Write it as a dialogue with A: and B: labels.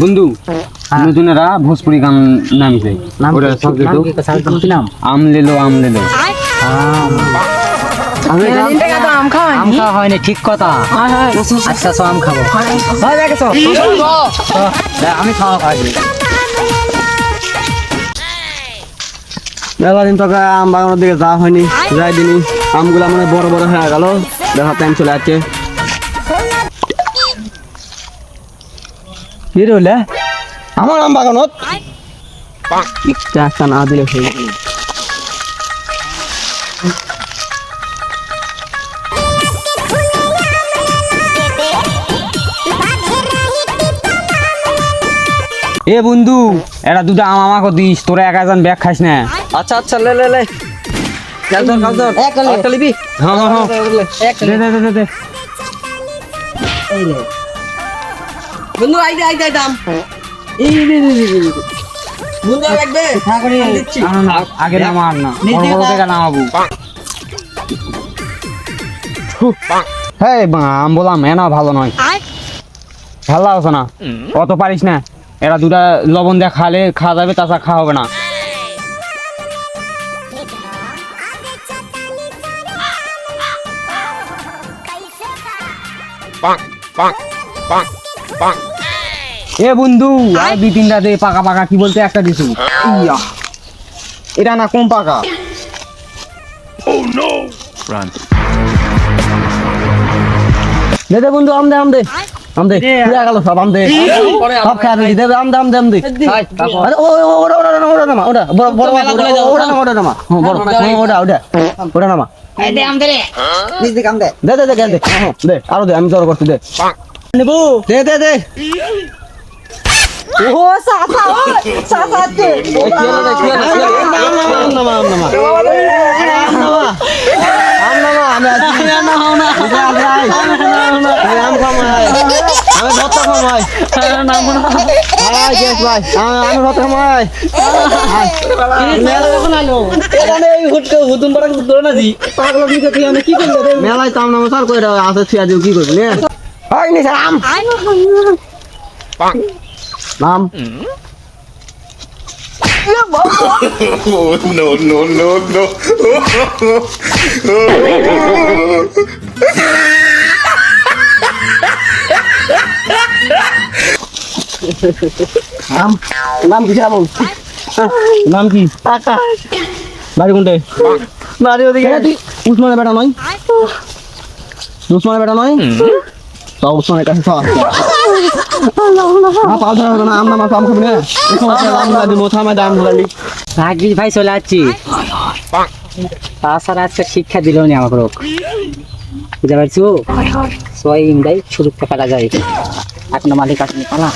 A: বন্ধু নতুনেরা ভোজপুরি গান নামছে ওটা সবচেয়ে নাম আম লেলো আম লেলো
B: আম খাওয়া হয়নি ঠিক কথা। আচ্ছা সো আম খাবো আমি খাওয়া খাই
A: মেলা দিন তোকে আম বাগানের দিকে যাওয়া হয়নি যাই দিনই আমগুলা মানে বড় বড় হয়ে গেল দেখা টাইম চলে যাচ্ছে কি রইলে আমার আম বাগানত একটা না দিলে হয়ে গেল এ বন্ধু এটা দুটো আম আমাকে দিস তোরা এক একজন ব্যাগ খাইস না
B: আচ্ছা আচ্ছা লে লে লে একটা লিবি
A: হ্যাঁ হ্যাঁ দে দে দে দে
B: বন্ধু আই দে দাম এই বন্ধু লাগবে দিচ্ছি
A: আগে নামার না বড় বড় থেকে নামাবো হ্যাঁ আম বললাম এ না ভালো নয় ভালো লাগছে না অত পারিস না এরা দুটা লবণ দিয়ে খালে খাওয়া যাবে তাছাড়া খাওয়া হবে না এ বন্ধু আর দুই তিনটা দে পাকা পাকা কি বলতে একটা দিছু ইয়া এটা না কোন পাকা দে দে বন্ধু আম দে আম দে আম দে পুরা গেল সব আম দে সব খাই দে আম দে আম দে আম দে আরে ও ওটা নামা ওটা বড় বড় ওটা নামা বড় ওটা নামা
B: দে আম দে রে নিজ দে কাম দে
A: দে দে দে দে দে আরো দে আমি জোর করতে দে নেবো দে দে দে
B: ও সাসা তে
A: মেলায় তাম নাম স্যার কই আছে থিয়া দিও কি করবি নাম
C: no, no, no, no.
A: নাম নাম কি বল নাম কি বাড়ি কোনটা বাড়ি ওদিকে উসমানের বেটা নয় উসমানের বেটা নয় তো উসমানের কাছে সব পাল ধরা না আম নাম আম খাবি না আম না দি মোথা মা দাম ধরালি
B: ভাগ্যিস ভাই চলে আসছি তাছাড়া আজকে শিক্ষা দিল নি আমাকে লোক বুঝতে পারছো সবাই ইমদাই শুরু থেকে কাটা যায় এখন মালিক আসেনি পালা